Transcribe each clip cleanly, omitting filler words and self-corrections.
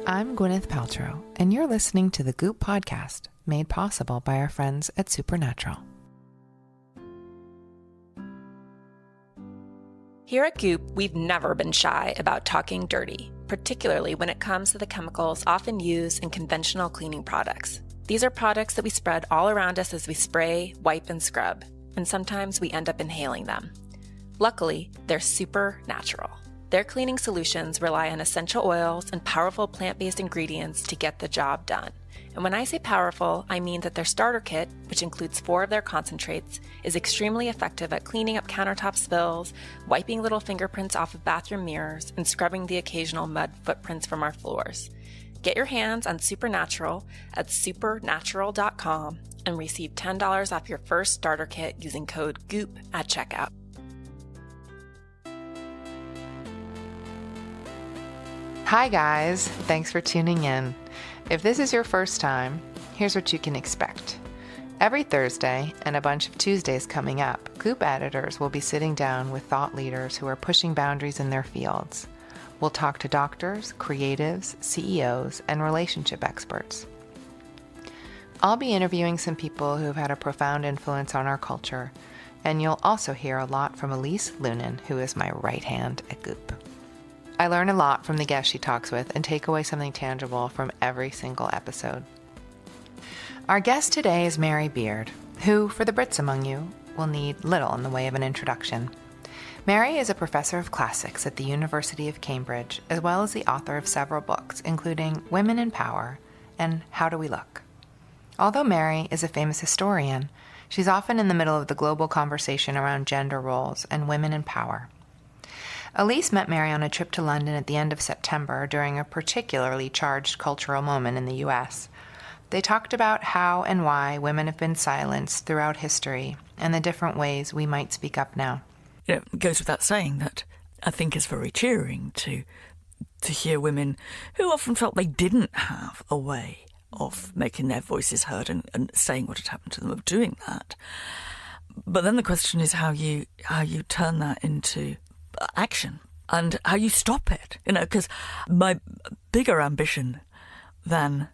I'm Gwyneth Paltrow, and you're listening to the Goop podcast, made possible by our friends at Supernatural. Here at Goop, we've never been shy about talking dirty, particularly when it comes to the chemicals often used in conventional cleaning products. These are products that we spread all around us as we spray, wipe, and scrub, and sometimes we end up inhaling them. Luckily, they're super natural. Their cleaning solutions rely on essential oils and powerful plant-based ingredients to get the job done. And when I say powerful, I mean that their starter kit, which includes 4 of their concentrates, is extremely effective at cleaning up countertop spills, wiping little fingerprints off of bathroom mirrors, and scrubbing the occasional mud footprints from our floors. Get your hands on Supernatural at supernatural.com and receive $10 off your first starter kit using code GOOP at checkout. Hi guys, thanks for tuning in. If this is your first time, here's what you can expect. Every Thursday and a bunch of Tuesdays coming up, Goop editors will be sitting down with thought leaders who are pushing boundaries in their fields. We'll talk to doctors, creatives, CEOs, and relationship experts. I'll be interviewing some people who've had a profound influence on our culture, and you'll also hear a lot from Elise Lunan, who is my right hand at Goop. I learn a lot from the guests she talks with and take away something tangible from every single episode. Our guest today is Mary Beard, who, for the Brits among you, will need little in the way of an introduction. Mary is a professor of classics at the University of Cambridge, as well as the author of several books, including Women in Power and How Do We Look? Although Mary is a famous historian, she's often in the middle of the global conversation around gender roles and women in power. Elise met Mary on a trip to London at the end of September during a particularly charged cultural moment in the U.S. They talked about how and why women have been silenced throughout history and the different ways we might speak up now. It goes without saying that I think it's very cheering to hear women who often felt they didn't have a way of making their voices heard and saying what had happened to them, of doing that. But then the question is how you turn that into action and how you stop it, because my bigger ambition than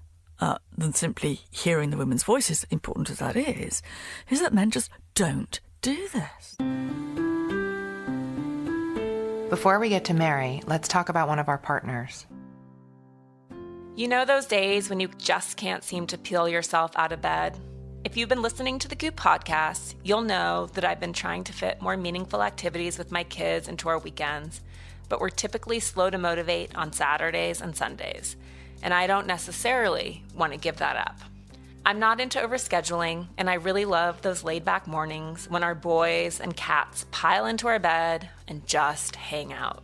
simply hearing the women's voices, important as that is that men just don't do this. Before we get to Mary, let's talk about one of our partners. You know those days when you just can't seem to peel yourself out of bed? If you've been listening to the Goop podcast, you'll know that I've been trying to fit more meaningful activities with my kids into our weekends, but we're typically slow to motivate on Saturdays and Sundays, and I don't necessarily want to give that up. I'm not into overscheduling, and I really love those laid-back mornings when our boys and cats pile into our bed and just hang out.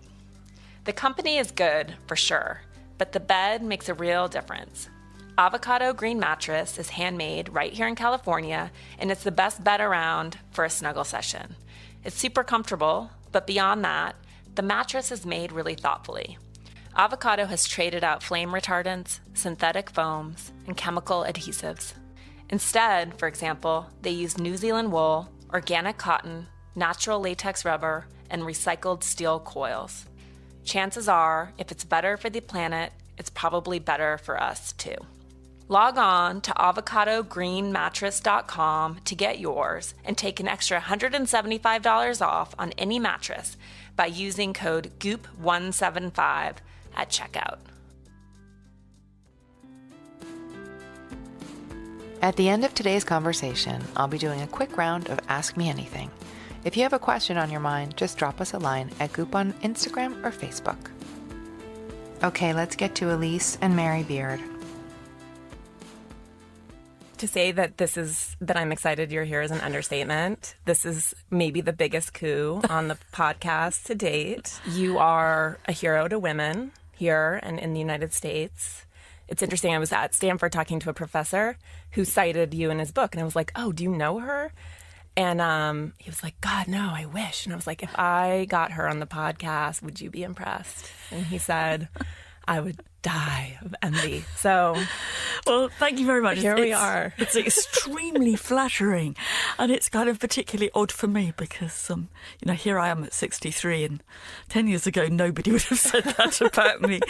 The company is good, for sure, but the bed makes a real difference. Avocado Green Mattress is handmade right here in California, and it's the best bed around for a snuggle session. It's super comfortable, but beyond that, the mattress is made really thoughtfully. Avocado has traded out flame retardants, synthetic foams, and chemical adhesives. Instead, for example, they use New Zealand wool, organic cotton, natural latex rubber, and recycled steel coils. Chances are, if it's better for the planet, it's probably better for us too. Log on to avocadogreenmattress.com to get yours and take an extra $175 off on any mattress by using code GOOP175 at checkout. At the end of today's conversation, I'll be doing a quick round of Ask Me Anything. If you have a question on your mind, just drop us a line at Goop on Instagram or Facebook. Okay, let's get to Elise and Mary Beard. To say that I'm excited you're here is an understatement. This is maybe the biggest coup on the podcast to date. You are a hero to women here and in the United States. It's interesting. I was at Stanford talking to a professor who cited you in his book, and I was like, "Oh, do you know her?" And he was like, "God, no, I wish." And I was like, "If I got her on the podcast, would you be impressed?" And he said, I would die of envy. So, well, thank you very much. Here we are. It's extremely flattering, and it's kind of particularly odd for me because, here I am at 63, and 10 years ago nobody would have said that about me.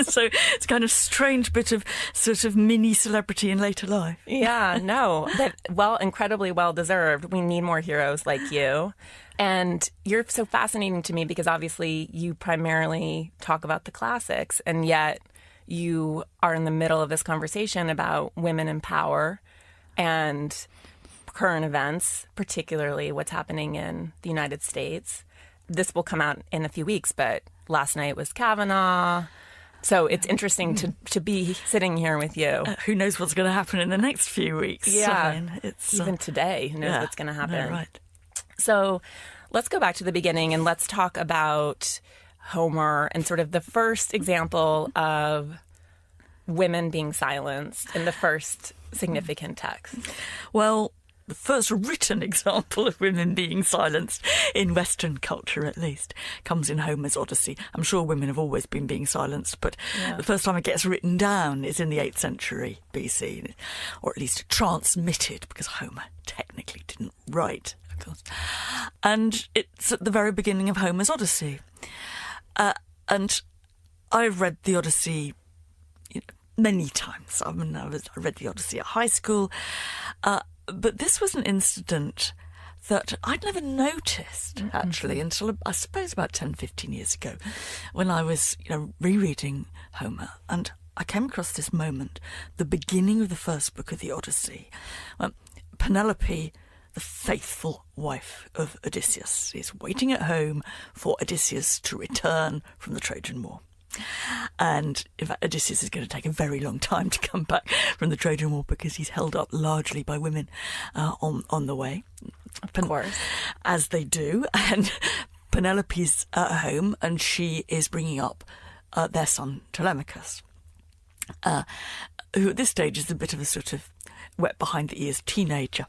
So it's kind of strange bit of sort of mini celebrity in later life. Yeah, no, but incredibly well deserved. We need more heroes like you. And you're so fascinating to me because obviously you primarily talk about the classics, and yet you are in the middle of this conversation about women in power and current events, particularly what's happening in the United States. This will come out in a few weeks, but last night was Kavanaugh. So it's interesting to be sitting here with you. Who knows what's going to happen in the next few weeks? Yeah, it's even today, who knows what's going to happen. No, right. So let's go back to the beginning and let's talk about Homer and sort of the first example of women being silenced in the first significant text. Well, the first written example of women being silenced, in Western culture at least, comes in Homer's Odyssey. I'm sure women have always been being silenced, but the first time it gets written down is in the 8th century BC, or at least transmitted, because Homer technically didn't write, of course. And it's at the very beginning of Homer's Odyssey. And I've read the Odyssey many times. I read the Odyssey at high school. But this was an incident that I'd never noticed, actually, until I suppose about 10, 15 years ago, when I was rereading Homer. And I came across this moment, the beginning of the first book of the Odyssey. Penelope, the faithful wife of Odysseus, is waiting at home for Odysseus to return from the Trojan War. And in fact, Odysseus is going to take a very long time to come back from the Trojan War because he's held up largely by women on the way. Of course. As they do. And Penelope's at home and she is bringing up their son Telemachus, who at this stage is a bit of a sort of wet behind the ears teenager.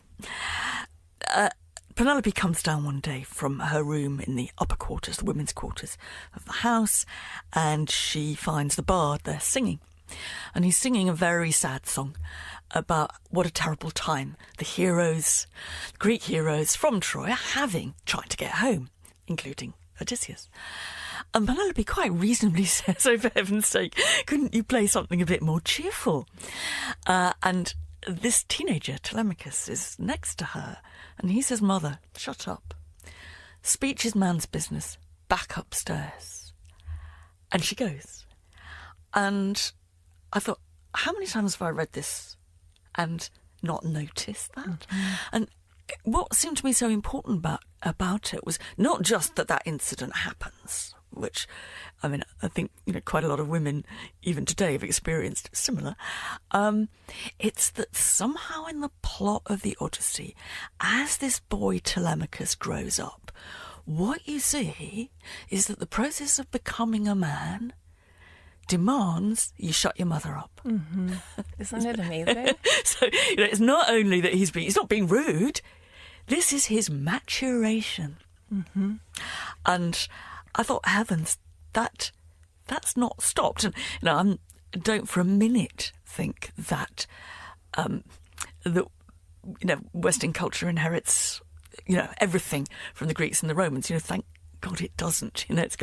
Penelope comes down one day from her room in the upper quarters, the women's quarters of the house, and she finds the bard there singing. And he's singing a very sad song about what a terrible time the heroes, Greek heroes from Troy, are having trying to get home, including Odysseus. And Penelope quite reasonably says, oh, for heaven's sake, couldn't you play something a bit more cheerful? And this teenager, Telemachus, is next to her, and he says, Mother, shut up. Speech is man's business. Back upstairs. And she goes. And I thought, how many times have I read this and not noticed that? Mm-hmm. And what seemed to me so important about it was not just that incident happens, which, I mean, I think quite a lot of women, even today, have experienced similar. It's that somehow in the plot of the Odyssey, as this boy Telemachus grows up, what you see is that the process of becoming a man demands you shut your mother up. Mm-hmm. Isn't it amazing? So it's not only that he's not being rude. This is his maturation. Mm-hmm. And I thought, heavens, that's not stopped. And I don't for a minute think that Western culture inherits everything from the Greeks and the Romans. Thank God it doesn't. It's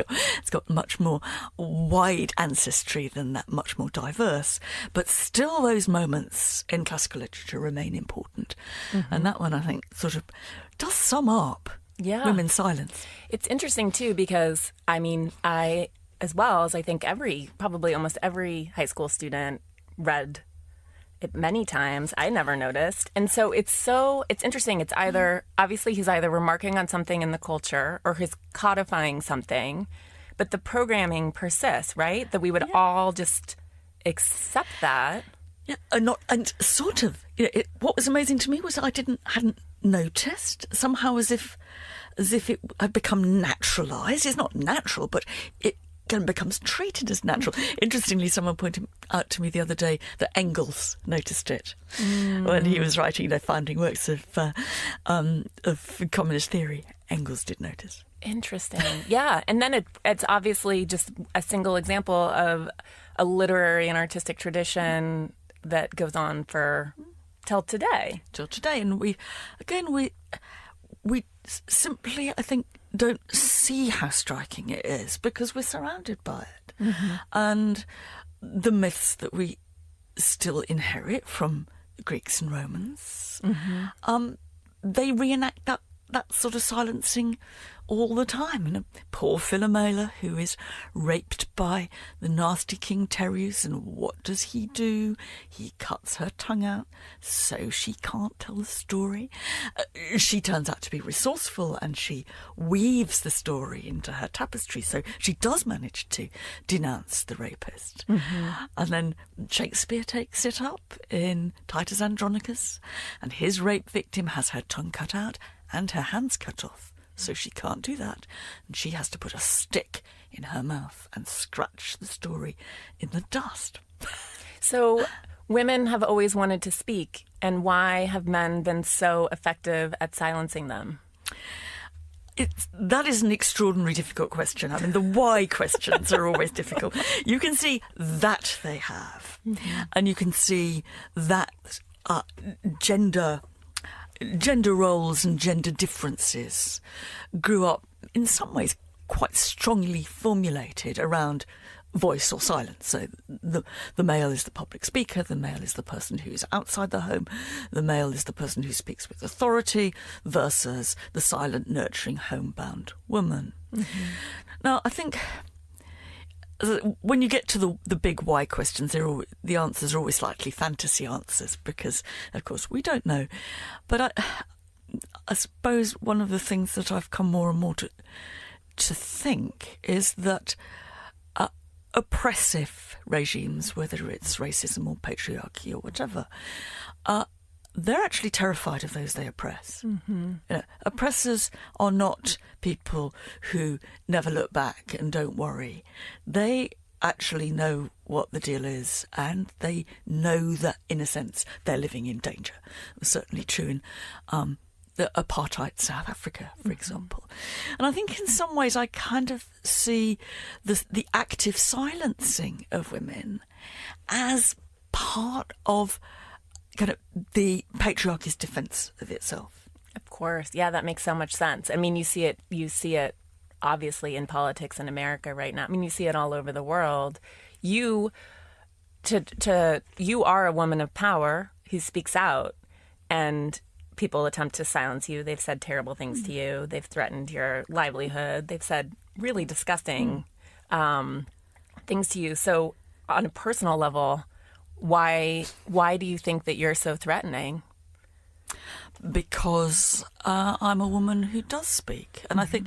got much more wide ancestry than that, much more diverse. But still, those moments in classical literature remain important. Mm-hmm. And that one, I think, sort of does sum up women's silence. It's interesting too because I, as well as I think probably almost every high school student read it many times. I never noticed. And so it's interesting. It's either, obviously he's either remarking on something in the culture or he's codifying something, but the programming persists, right? That we would all just accept that. Yeah, and sort of, what was amazing to me was I hadn't noticed, somehow as if it had become naturalised. It's not natural, but it becomes treated as natural. Interestingly, someone pointed out to me the other day that Engels noticed it when he was writing founding works of communist theory. Engels did notice. Interesting. Yeah. And then it's obviously just a single example of a literary and artistic tradition that goes on for till today. And we simply, I think, don't see how striking it is because we're surrounded by it. Mm-hmm. And the myths that we still inherit from the Greeks and Romans, they reenact that sort of silencing all the time. You know, poor Philomela, who is raped by the nasty King Tereus, and what does he do? He cuts her tongue out so she can't tell the story. She turns out to be resourceful, and she weaves the story into her tapestry, so she does manage to denounce the rapist. Mm-hmm. And then Shakespeare takes it up in Titus Andronicus, and his rape victim has her tongue cut out and her hands cut off. So she can't do that, and she has to put a stick in her mouth and scratch the story in the dust. So women have always wanted to speak, and why have men been so effective at silencing them? That is an extraordinarily difficult question. I mean, the why questions are always difficult. You can see that they have, and you can see that gender roles and gender differences grew up in some ways quite strongly formulated around voice or silence. So the male is the public speaker, the male is the person who's outside the home, the male is the person who speaks with authority versus the silent, nurturing, homebound woman. Mm-hmm. Now, I think when you get to the big why questions, the answers are always slightly fantasy answers because, of course, we don't know. But I suppose one of the things that I've come more and more to think is that oppressive regimes, whether it's racism or patriarchy or whatever, they're actually terrified of those they oppress. Mm-hmm. You know, oppressors are not people who never look back and don't worry. They actually know what the deal is, and they know that, in a sense, they're living in danger. It was certainly true in the apartheid South Africa, for example. And I think in some ways I kind of see the active silencing of women as part of kind of the patriarchy's defence of itself. Of course. Yeah, that makes so much sense. I mean, you see it obviously in politics in America right now. I mean, you see it all over the world. You are a woman of power who speaks out, and people attempt to silence you. They've said terrible things to you. They've threatened your livelihood. They've said really disgusting things to you. So on a personal level, why do you think that you're so threatening? Because I'm a woman who does speak. And I think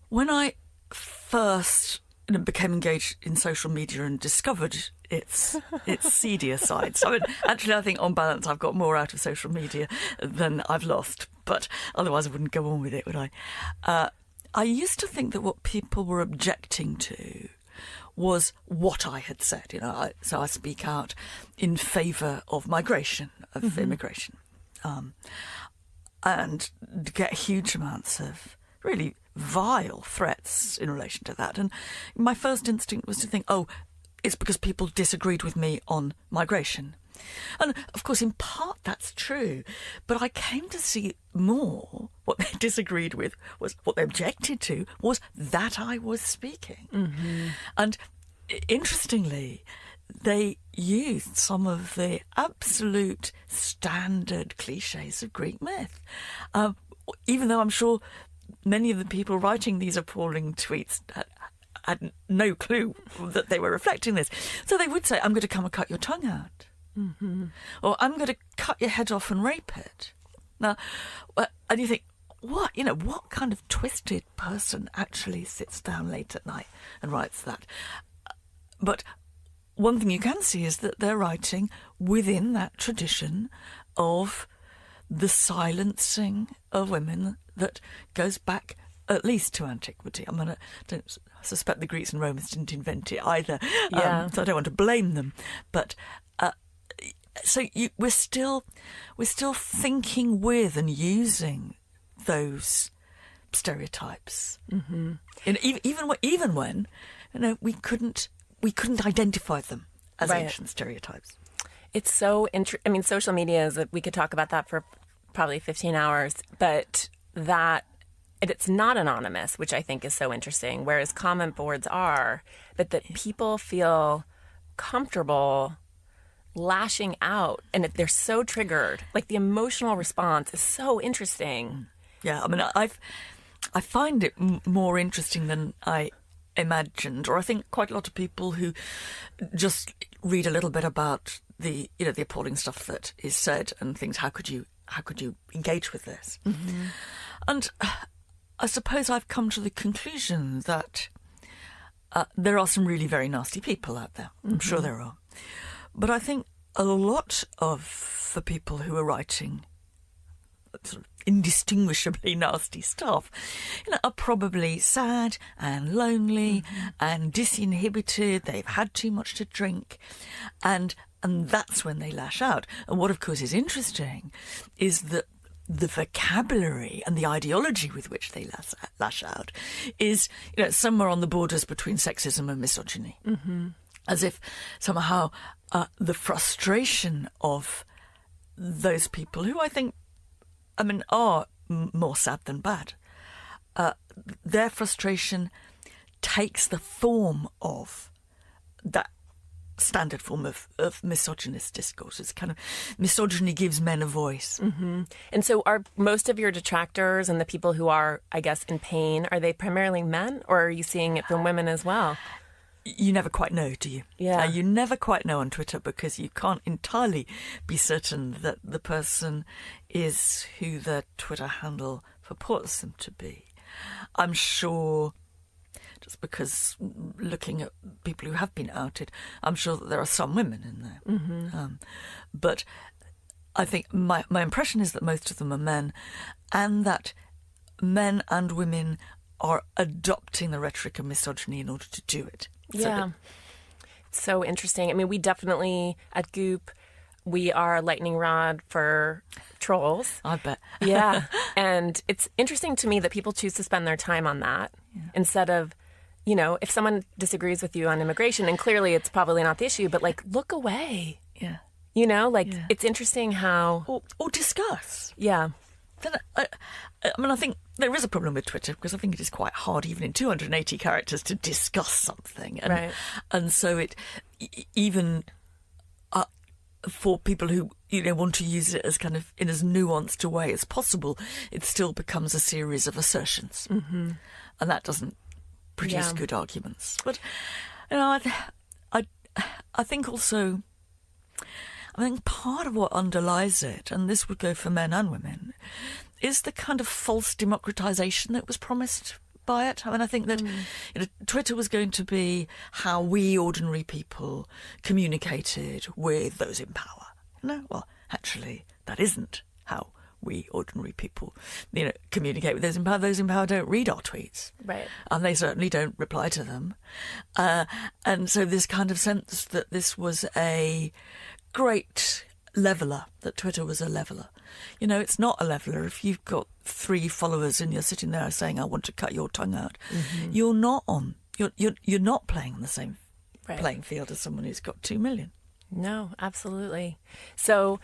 when I first became engaged in social media and discovered its seedier sides. I mean, actually, I think on balance, I've got more out of social media than I've lost. But otherwise, I wouldn't go on with it, would I? I used to think that what people were objecting to was what I had said. You know, so I speak out in favour of migration, of immigration, and get huge amounts of really vile threats in relation to that. And my first instinct was to think, oh, it's because people disagreed with me on migration. And of course, in part, that's true. But I came to see more what they disagreed with was what they objected to was that I was speaking. Mm-hmm. And interestingly, they used some of the absolute standard cliches of Greek myth. Even though I'm sure many of the people writing these appalling tweets had no clue that they were reflecting this. So they would say, I'm going to come and cut your tongue out. Mm-hmm. Or I'm going to cut your head off and rape it. Now, and you think, what? You know, what kind of twisted person actually sits down late at night and writes that? But one thing you can see is that they're writing within that tradition of the silencing of women that goes back at least to antiquity. I mean, I don't suspect the Greeks and Romans didn't invent it either, so I don't want to blame them. But so we're still thinking with and using those stereotypes. Mm-hmm. And even when we couldn't identify them as ancient stereotypes. It's so I mean, social media we could talk about that for probably 15 hours, but it's not anonymous, which I think is so interesting, whereas comment boards are, but that people feel comfortable lashing out, and they're so triggered. Like, the emotional response is so interesting. Yeah, I mean, I find it more interesting than I imagined, or I think quite a lot of people who just read a little bit about the appalling stuff that is said and things. How could you engage with this? Mm-hmm. And I suppose I've come to the conclusion that there are some really very nasty people out there. I'm sure there are. But I think a lot of the people who are writing sort of indistinguishably nasty stuff, are probably sad and lonely and disinhibited. They've had too much to drink, and that's when they lash out. And what, of course, is interesting is that the vocabulary and the ideology with which they lash out is, somewhere on the borders between sexism and misogyny. Mm-hmm. As if somehow the frustration of those people, who I think, are more sad than bad, their frustration takes the form of that standard form of misogynist discourse. It's kind of, misogyny gives men a voice. Mm-hmm. And so are most of your detractors and the people who are, I guess, in pain, are they primarily men, or are you seeing it from women as well? You never quite know, do you? Yeah. You never quite know on Twitter, because you can't entirely be certain that the person is who their Twitter handle purports them to be. I'm sure, just because looking at people who have been outed, I'm sure that there are some women in there. Mm-hmm. But I think my impression is that most of them are men, and that men and women are adopting the rhetoric of misogyny in order to do it. Yeah. So interesting. I mean, we definitely, at Goop, we are a lightning rod for trolls. I bet. Yeah. And it's interesting to me that people choose to spend their time on that instead of, if someone disagrees with you on immigration, and clearly it's probably not the issue, but look away. Yeah. It's interesting how... Or discuss. Yeah. Then, I think there is a problem with Twitter, because I think it is quite hard, even in 280 characters, to discuss something. And, right. And so it, even for people who, want to use it as kind of in as nuanced a way as possible, it still becomes a series of assertions. Mm-hmm. And that doesn't produce good arguments. But, I think also... I think part of what underlies it, and this would go for men and women, is the kind of false democratisation that was promised by it. I think that Twitter was going to be how we ordinary people communicated with those in power. Well, actually, that isn't how we ordinary people, communicate with those in power. Those in power don't read our tweets. Right. And they certainly don't reply to them. And so this kind of sense that this was a great leveller, that Twitter was a leveller. It's not a leveller. If you've got 3 followers and you're sitting there saying, I want to cut your tongue out, you're not playing on the same playing field as someone who's got 2 million. No, absolutely. So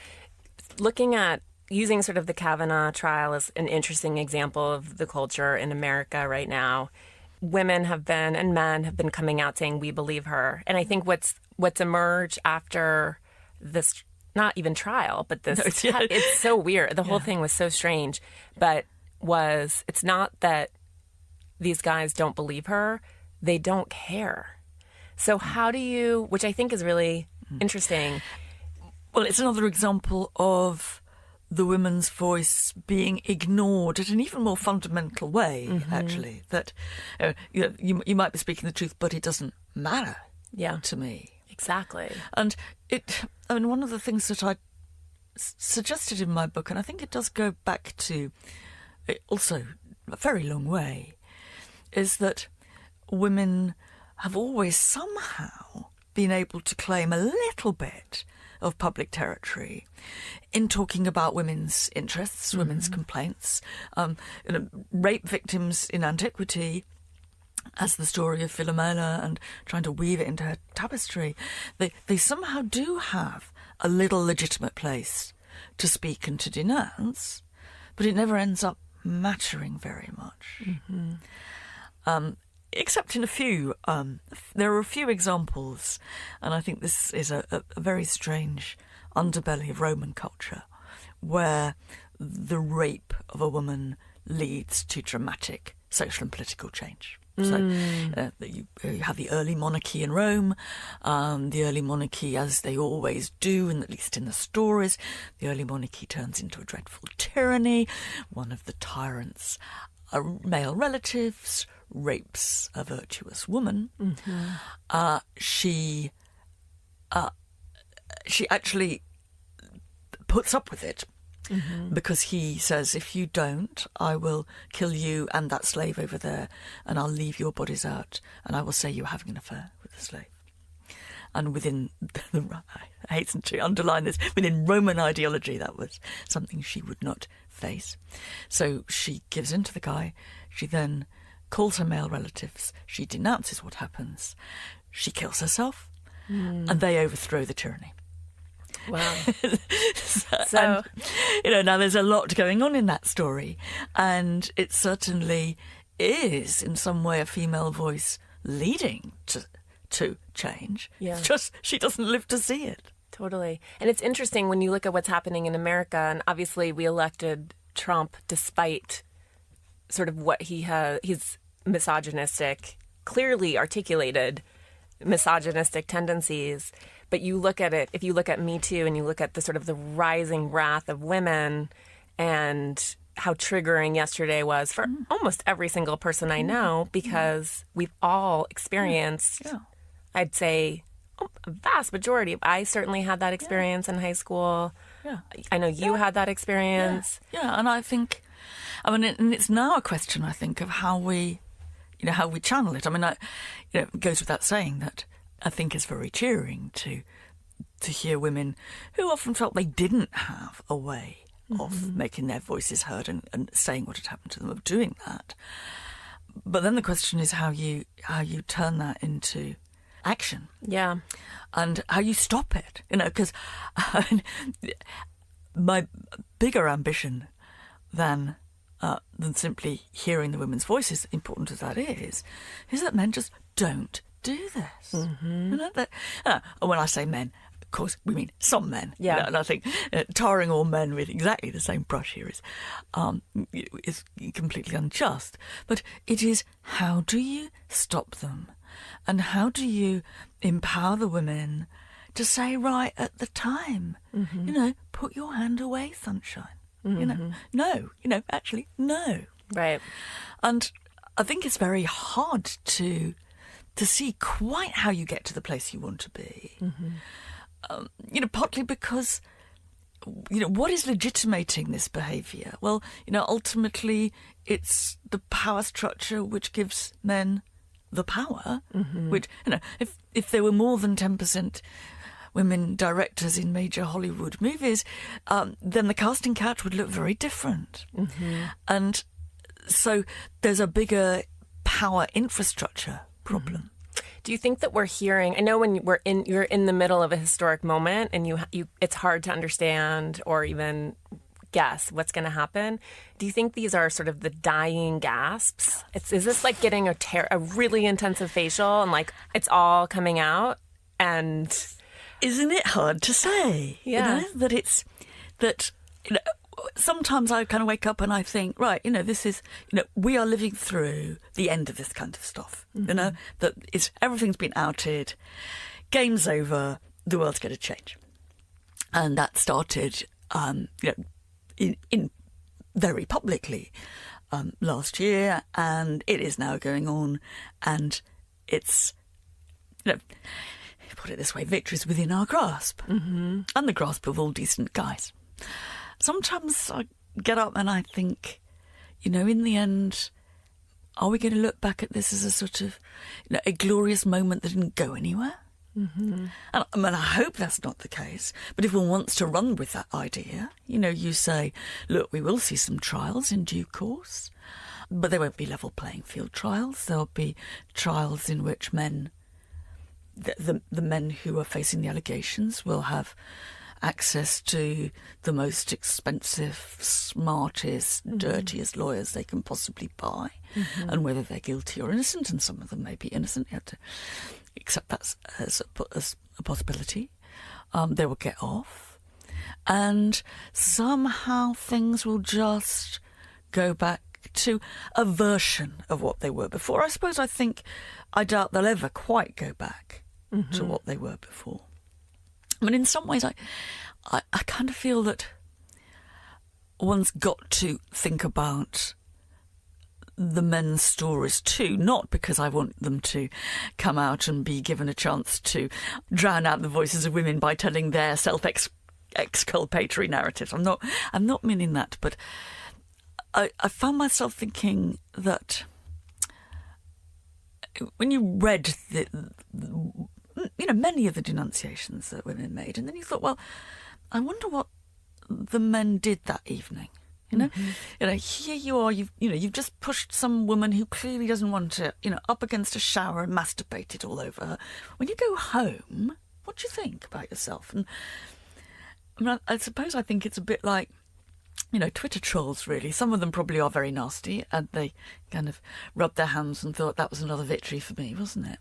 looking at using sort of the Kavanaugh trial as an interesting example of the culture in America right now, women have been, and men have been coming out saying, we believe her. And I think what's emerged after this, not even trial, but this, it's so weird. The whole thing was so strange, but it's not that these guys don't believe her, they don't care. So how do you, which I think is really interesting. Well, it's another example of the women's voice being ignored at an even more fundamental way, actually, that you might be speaking the truth, but it doesn't matter to me. Exactly. And one of the things that I suggested in my book, and I think it does go back to also a very long way, is that women have always somehow been able to claim a little bit of public territory in talking about women's interests, women's complaints. Rape victims in antiquity, as the story of Philomela, and trying to weave it into her tapestry, they somehow do have a little legitimate place to speak and to denounce, but it never ends up mattering very much. Except in a few. There are a few examples, and I think this is a very strange underbelly of Roman culture, where the rape of a woman leads to dramatic social and political change. So you have the early monarchy in Rome. The early monarchy, as they always do, and at least in the stories, the early monarchy turns into a dreadful tyranny. One of the tyrants' male relatives rapes a virtuous woman. She actually puts up with it. Because he says, if you don't, I will kill you and that slave over there, and I'll leave your bodies out, and I will say you're having an affair with the slave. And within, I hasten to underline this, within Roman ideology, that was something she would not face. So she gives in to the guy. She then calls her male relatives. She denounces what happens. She kills herself, and they overthrow the tyranny. Wow. And, now there's a lot going on in that story, and it certainly is in some way a female voice leading to change. Yeah. It's just she doesn't live to see it. Totally. And it's interesting when you look at what's happening in America, and obviously we elected Trump despite sort of what he's misogynistic, clearly articulated misogynistic tendencies. But you look at it, if you look at Me Too and you look at the sort of the rising wrath of women and how triggering yesterday was for almost every single person I know, because we've all experienced, I'd say, a vast majority. I certainly had that experience in high school. Yeah. I know you had that experience. Yeah, and I think, and it's now a question, I think, of how we channel it. I mean, it goes without saying that I think it's very cheering to hear women who often felt they didn't have a way of making their voices heard and saying what had happened to them, of doing that. But then the question is how you turn that into action. Yeah. And how you stop it. Because my bigger ambition than simply hearing the women's voices, important as that is that men just don't do this. And when I say men, of course, we mean some men. Yeah. And I think tarring all men with exactly the same brush here is completely unjust. But it is, how do you stop them? And how do you empower the women to say, right at the time, put your hand away, sunshine. No, actually, no. Right. And I think it's very hard to see quite how you get to the place you want to be. Partly because, what is legitimating this behaviour? Well, ultimately it's the power structure which gives men the power, which, if there were more than 10% women directors in major Hollywood movies, then the casting couch would look very different. And so there's a bigger power infrastructure problem. Do you think that we're hearing, I know when you're in the middle of a historic moment and you it's hard to understand or even guess what's going to happen. Do you think these are sort of the dying gasps? Is this like getting a really intensive facial and like it's all coming out? And isn't it hard to say? Yeah. That sometimes I kind of wake up and I think, right, this is, we are living through the end of this kind of stuff. That everything's been outed, game's over, the world's going to change. And that started, in very publicly last year, and it is now going on, and it's, put it this way, victory's within our grasp, and the grasp of all decent guys. Sometimes I get up and I think, in the end, are we going to look back at this as a sort of, a glorious moment that didn't go anywhere? And I mean, I hope that's not the case. But if one wants to run with that idea, you say, look, we will see some trials in due course, but they won't be level playing field trials. There'll be trials in which men, the men who are facing the allegations, will have access to the most expensive, smartest, dirtiest lawyers they can possibly buy, and whether they're guilty or innocent, and some of them may be innocent, you have to accept that as a possibility. They will get off, and somehow things will just go back to a version of what they were before. I doubt they'll ever quite go back to what they were before. I mean, in some ways, I kind of feel that one's got to think about the men's stories too, not because I want them to come out and be given a chance to drown out the voices of women by telling their self-exculpatory narratives. I'm not meaning that, but I found myself thinking that when you read many of the denunciations that women made, and then you thought, well, I wonder what the men did that evening. Here you are, you've just pushed some woman who clearly doesn't want to, up against a shower and masturbated all over her. When you go home, what do you think about yourself? And I suppose I think it's a bit like, Twitter trolls, really. Some of them probably are very nasty, and they kind of rubbed their hands and thought that was another victory for me, wasn't it?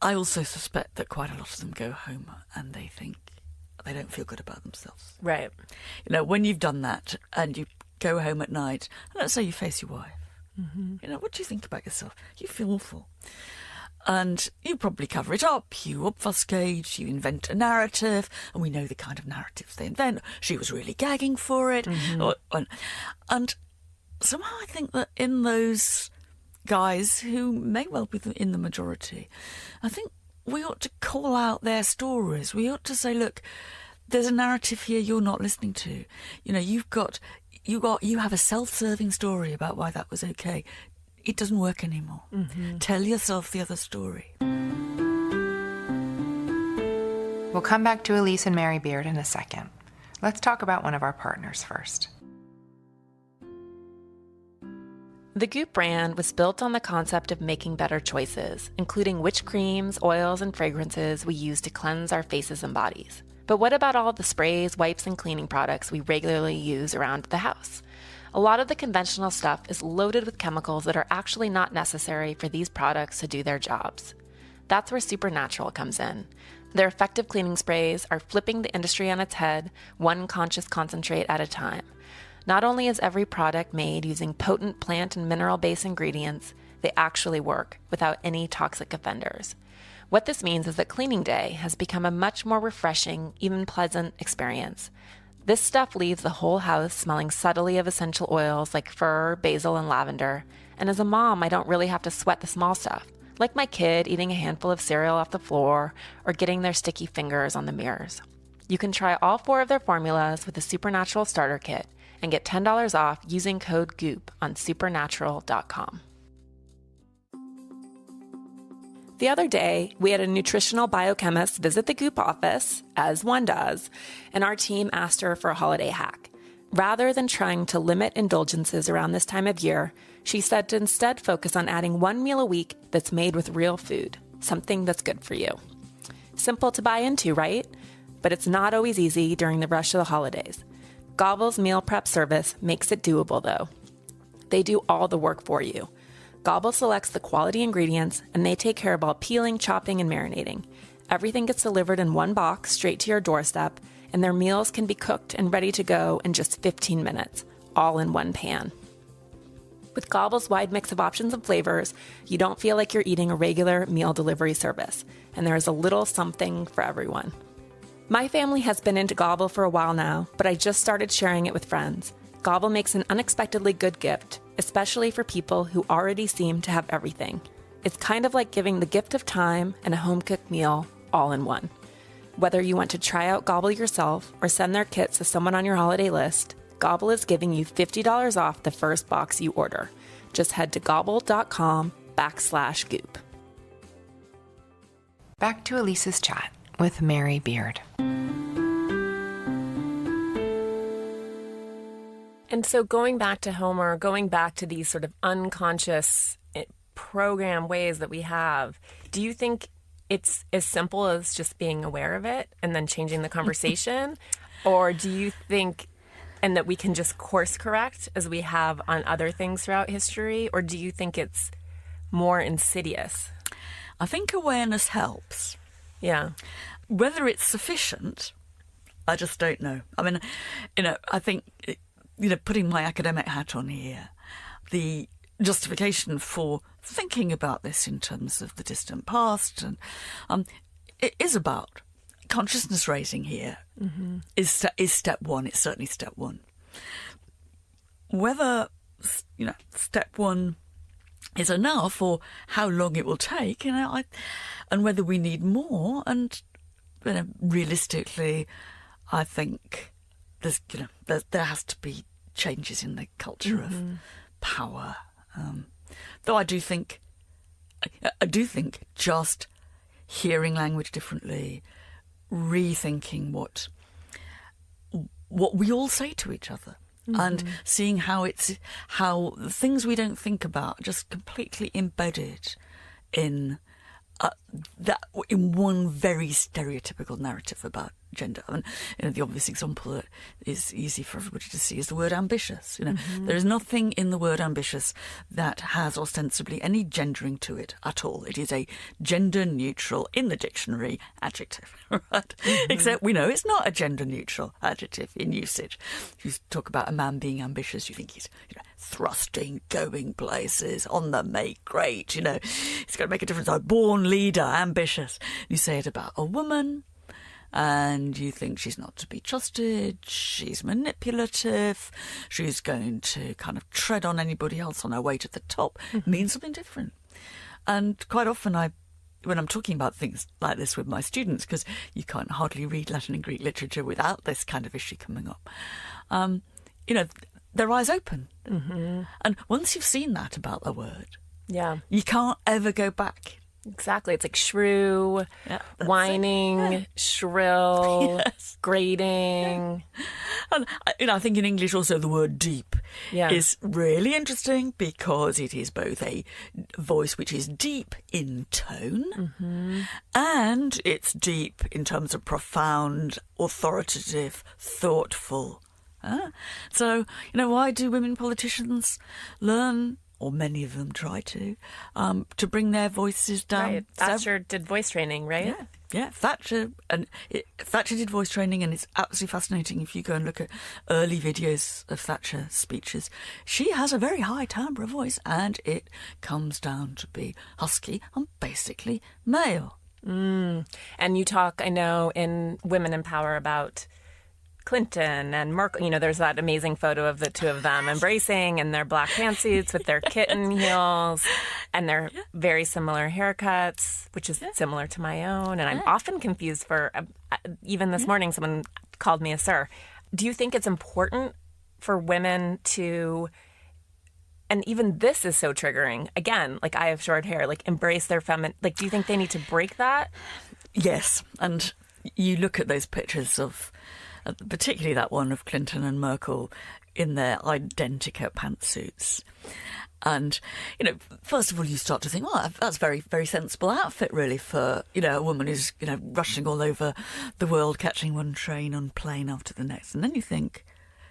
I also suspect that quite a lot of them go home and they think they don't feel good about themselves. Right. When you've done that and you go home at night, and let's say you face your wife, what do you think about yourself? You feel awful. And you probably cover it up, you obfuscate, you invent a narrative, and we know the kind of narratives they invent. She was really gagging for it. And somehow I think that in those guys who may well be in the majority, I think we ought to call out their stories. We ought to say, look, there's a narrative here you're not listening to. You have a self-serving story about why that was okay. It doesn't work anymore. Tell yourself the other story. We'll come back to Elise and Mary Beard in a second. Let's talk about one of our partners first. The Goop brand was built on the concept of making better choices, including which creams, oils, and fragrances we use to cleanse our faces and bodies. But what about all the sprays, wipes, and cleaning products we regularly use around the house? A lot of the conventional stuff is loaded with chemicals that are actually not necessary for these products to do their jobs. That's where Supernatural comes in. Their effective cleaning sprays are flipping the industry on its head, one conscious concentrate at a time. Not only is every product made using potent plant and mineral-based ingredients, they actually work without any toxic offenders. What this means is that cleaning day has become a much more refreshing, even pleasant experience. This stuff leaves the whole house smelling subtly of essential oils like fir, basil, and lavender. And as a mom, I don't really have to sweat the small stuff, like my kid eating a handful of cereal off the floor or getting their sticky fingers on the mirrors. You can try all 4 of their formulas with the Supernatural Starter Kit and get $10 off using code GOOP on supernatural.com. The other day, we had a nutritional biochemist visit the Goop office, as one does, and our team asked her for a holiday hack. Rather than trying to limit indulgences around this time of year, she said to instead focus on adding 1 meal a week that's made with real food, something that's good for you. Simple to buy into, right? But it's not always easy during the rush of the holidays. Gobble's meal prep service makes it doable, though. They do all the work for you. Gobble selects the quality ingredients, and they take care of all peeling, chopping, and marinating. Everything gets delivered in one box straight to your doorstep, and their meals can be cooked and ready to go in just 15 minutes, all in one pan. With Gobble's wide mix of options and flavors, you don't feel like you're eating a regular meal delivery service, and there is a little something for everyone. My family has been into Gobble for a while now, but I just started sharing it with friends. Gobble makes an unexpectedly good gift, especially for people who already seem to have everything. It's kind of like giving the gift of time and a home-cooked meal all in one. Whether you want to try out Gobble yourself or send their kits to someone on your holiday list, Gobble is giving you $50 off the first box you order. Just head to gobble.com/goop. back to Elise's chat with Mary Beard. And so going back to Homer, going back to these sort of unconscious program ways that we have, do you think it's as simple as just being aware of it and then changing the conversation? Or do you think, and that we can just course correct as we have on other things throughout history? Or do you think it's more insidious? I think awareness helps. Yeah. Whether it's sufficient, I just don't know. I mean, I think, putting my academic hat on here, the justification for thinking about this in terms of the distant past, and it is about consciousness raising here. Mm-hmm. is step one. It's certainly step one. Whether step one is enough or how long it will take, and whether we need more, and realistically, I think there has to be changes in the culture of power. Though I do think just hearing language differently, rethinking what we all say to each other, and seeing how things we don't think about just completely embedded in in one very stereotypical narrative about gender. I mean, the obvious example that is easy for everybody to see is the word ambitious. There is nothing in the word ambitious that has ostensibly any gendering to it at all. It is a gender-neutral, in the dictionary, adjective, right? Except we know it's not a gender-neutral adjective in usage. If you talk about a man being ambitious, you think he's thrusting, going places, on the make, great, he's going to make a difference. A born leader, ambitious. You say it about a woman, and you think she's not to be trusted, she's manipulative, she's going to kind of tread on anybody else on her way to the top, means something different. And quite often when I'm talking about things like this with my students, because you can't hardly read Latin and Greek literature without this kind of issue coming up, their eyes open. Mm-hmm. And once you've seen that about the word, you can't ever go back. Exactly. It's like shrew, whining, shrill, grating. And I think in English also the word deep is really interesting because it is both a voice which is deep in tone and it's deep in terms of profound, authoritative, thoughtful. So, why do women politicians learn, or many of them try to bring their voices down? Right. Thatcher did voice training, right? Yeah. Thatcher did voice training, and it's absolutely fascinating if you go and look at early videos of Thatcher speeches. She has a very high timbre voice, and it comes down to be husky and basically male. And you talk, I know, in Women in Power about Clinton and Merkel. There's that amazing photo of the two of them embracing in their black pantsuits with their kitten heels and their very similar haircuts, which is similar to my own. And I'm often confused for, even this morning, someone called me a sir. Do you think it's important for women to, and even this is so triggering, again, like I have short hair, like embrace their feminine, like do you think they need to break that? Yes. And you look at those pictures of, particularly that one of Clinton and Merkel in their identical pantsuits. And, first of all, you start to think, well, that's a very, very sensible outfit, really, for, a woman who's, rushing all over the world, catching one train and plane after the next. And then you think,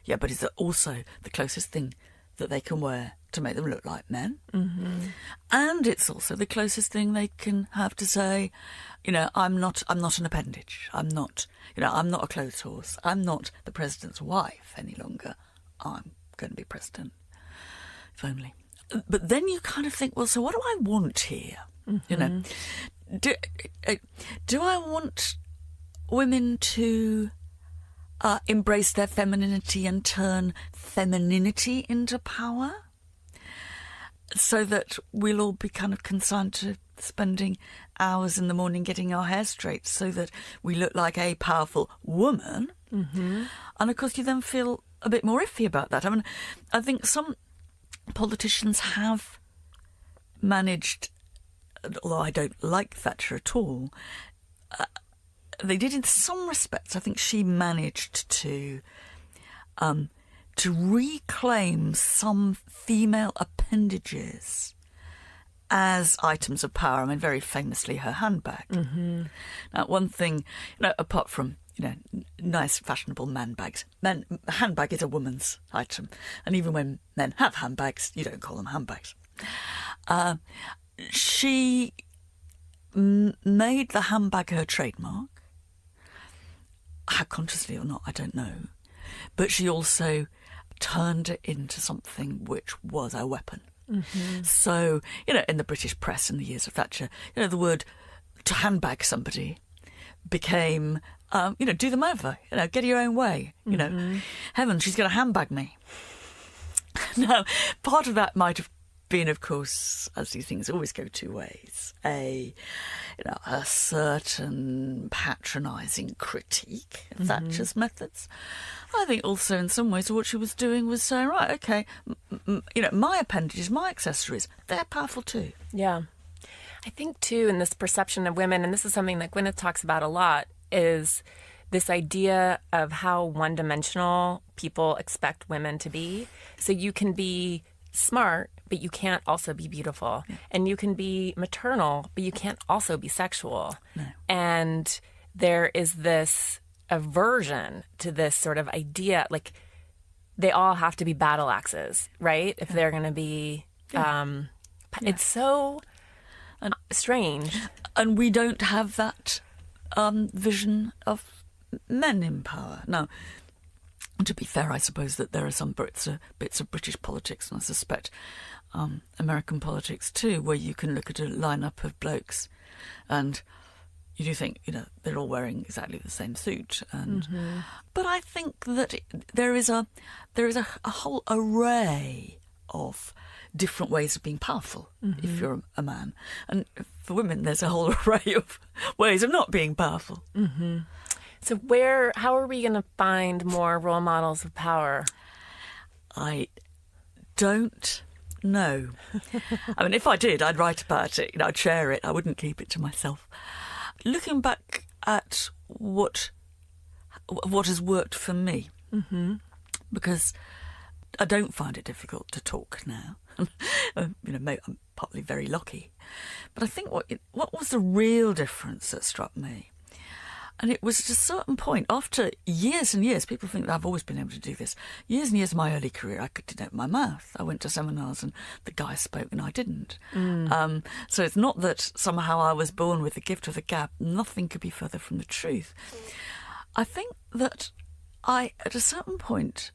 yeah, but is it also the closest thing that they can wear to make them look like men? Mm-hmm. And it's also the closest thing they can have to say, I'm not an appendage. I'm not a clothes horse. I'm not the president's wife any longer. I'm going to be president. If only. But then you kind of think, well, so what do I want here? Mm-hmm. Do I want women to embrace their femininity and turn femininity into power, so that we'll all be kind of consigned to spending hours in the morning getting our hair straight so that we look like a powerful woman? Mm-hmm. And of course you then feel a bit more iffy about that. I mean, I think some politicians have managed although I don't like Thatcher at all, they did in some respects. I think she managed to reclaim some female appendages as items of power. I mean, very famously, her handbag. Mm-hmm. Now, one thing, apart from, nice, fashionable man bags, a handbag is a woman's item. And even when men have handbags, you don't call them handbags. She made the handbag her trademark. How consciously or not, I don't know. But she also turned it into something which was a weapon. Mm-hmm. So, in the British press in the years of Thatcher, the word to handbag somebody became, do them over, get your own way, heaven, she's going to handbag me. Now, part of that might have been, of course, as these things always go two ways, a certain patronising critique of Thatcher's methods. I think also in some ways what she was doing was saying, right, okay, my appendages, my accessories, they're powerful too. Yeah. I think too, in this perception of women, and this is something that Gwyneth talks about a lot, is this idea of how one-dimensional people expect women to be. So you can be smart, but you can't also be beautiful. Yeah. And you can be maternal, but you can't also be sexual. No. And there is this aversion to this sort of idea, like they all have to be battle axes, right? If they're going to be, it's so strange. And we don't have that vision of men in power. Now, to be fair, I suppose that there are some bits of British politics, and I suspect American politics too, where you can look at a lineup of blokes and you do think, they're all wearing exactly the same suit. And but I think that there is a whole array of different ways of being powerful if you're a man. And for women, there's a whole array of ways of not being powerful. Mm-hmm. So how are we going to find more role models of power? I don't know. I mean, if I did, I'd write about it. I'd share it. I wouldn't keep it to myself. Looking back at what has worked for me, because I don't find it difficult to talk now. Maybe I'm partly very lucky, but I think what was the real difference that struck me. And it was at a certain point, after years and years, people think that I've always been able to do this. Years and years of my early career, I didn't open my mouth. I went to seminars and the guy spoke and I didn't. So it's not that somehow I was born with the gift of the gab. Nothing could be further from the truth. I think that at a certain point,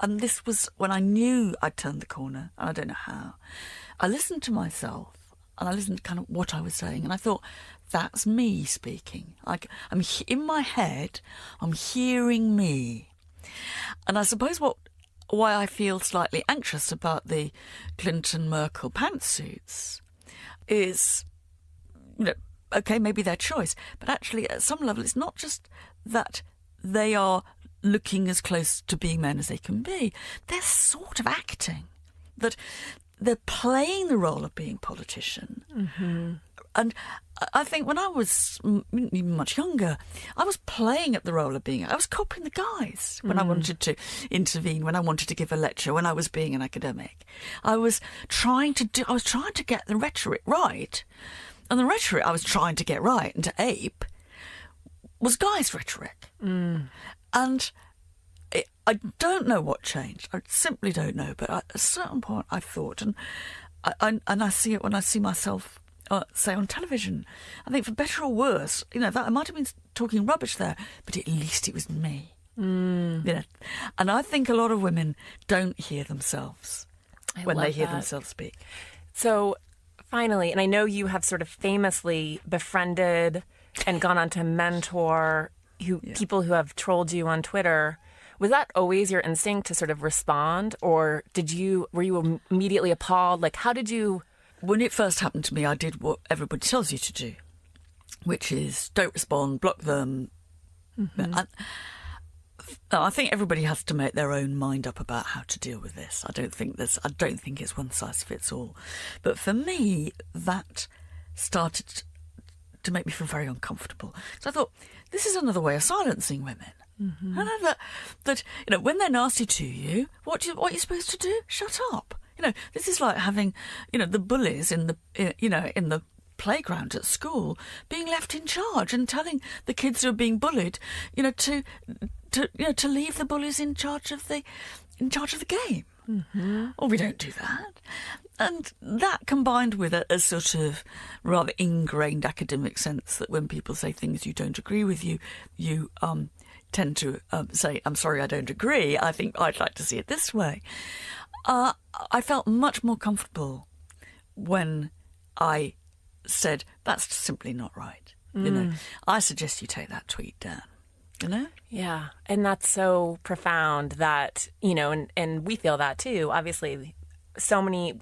and this was when I knew I'd turned the corner, and I don't know how, I listened to myself and I listened to kind of what I was saying, and I thought, that's me speaking. I'm in my head, I'm hearing me. And I suppose why I feel slightly anxious about the Clinton-Merkel pantsuits is, okay, maybe their choice, but actually at some level it's not just that they are looking as close to being men as they can be. They're sort of acting. That they're playing the role of being politician. Mm-hmm. And I think when I was even much younger, I was playing at the role of being... I was copying the guys when I wanted to intervene, when I wanted to give a lecture, when I was being an academic. I was trying to get the rhetoric right. And the rhetoric I was trying to get right and to ape was guys' rhetoric. And I don't know what changed. I simply don't know. But at a certain point I thought, and I see it when I see myself... say on television, I think for better or worse, that I might have been talking rubbish there, but at least it was me. And I think a lot of women don't hear themselves when they hear themselves speak. So finally, and I know you have sort of famously befriended and gone on to mentor people who have trolled you on Twitter. Was that always your instinct to sort of respond, or were you immediately appalled? Like, how did you... When it first happened to me, I did what everybody tells you to do, which is don't respond, block them. I think everybody has to make their own mind up about how to deal with this. I don't think it's one size fits all. But for me, that started to make me feel very uncomfortable. So I thought, this is another way of silencing women. Mm-hmm. And that when they're nasty to you, what are you supposed to do? Shut up. This is like having, the bullies in the playground at school being left in charge and telling the kids who are being bullied, to leave the bullies in charge of the game. Mm-hmm. Well, we don't do that. And that combined with a sort of rather ingrained academic sense that when people say things you don't agree with, you tend to say, I'm sorry, I don't agree. I think I'd like to see it this way. I felt much more comfortable when I said, that's simply not right. I suggest you take that tweet down. Yeah. And that's so profound that, and we feel that too. Obviously, so many,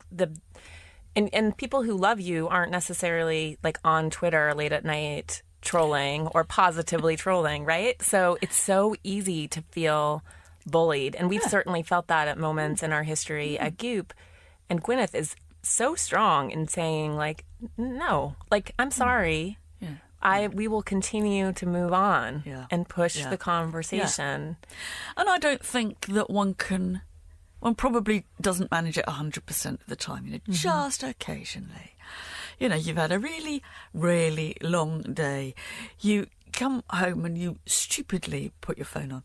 and people who love you aren't necessarily like on Twitter late at night trolling or positively trolling, right? So it's so easy to feel bullied. And we've certainly felt that at moments in our history at Goop. And Gwyneth is so strong in saying, like, no, like, I'm sorry. We will continue to move on and push the conversation. Yeah. And I don't think that one probably doesn't manage it 100% of the time, just occasionally. You've had a really, really long day. You come home and you stupidly put your phone on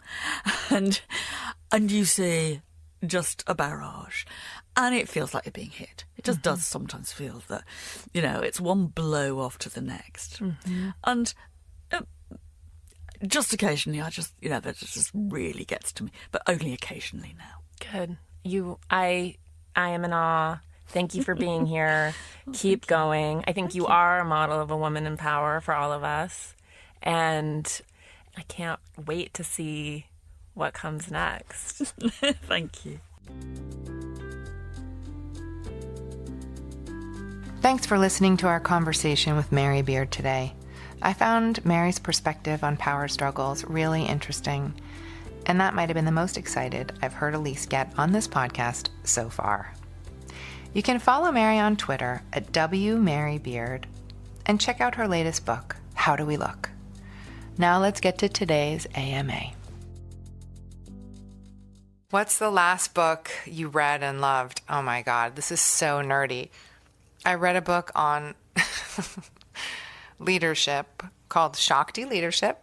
and you see just a barrage. And it feels like you're being hit. It just does sometimes feel that, it's one blow after the next. Mm-hmm. And just occasionally, that just really gets to me. But only occasionally now. Good. I am in awe. Thank you for being here. Keep going. I think you are a model of a woman in power for all of us. And I can't wait to see what comes next. Thank you. Thanks for listening to our conversation with Mary Beard today. I found Mary's perspective on power struggles really interesting, and that might have been the most excited I've heard Elise get on this podcast so far. You can follow Mary on Twitter at WMaryBeard and check out her latest book, How Do We Look? Now let's get to today's AMA. What's the last book you read and loved? Oh my God, this is so nerdy. I read a book on leadership called Shakti Leadership.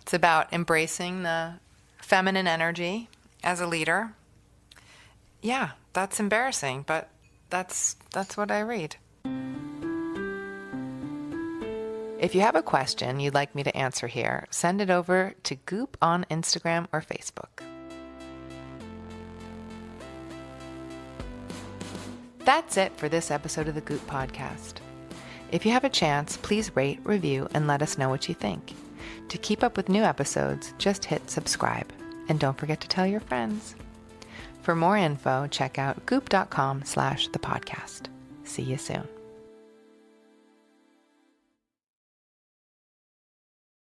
It's about embracing the feminine energy as a leader. Yeah, that's embarrassing, but that's what I read. If you have a question you'd like me to answer here, send it over to Goop on Instagram or Facebook. That's it for this episode of the Goop Podcast. If you have a chance, please rate, review, and let us know what you think. To keep up with new episodes, just hit subscribe. And don't forget to tell your friends. For more info, check out goop.com/thepodcast. See you soon.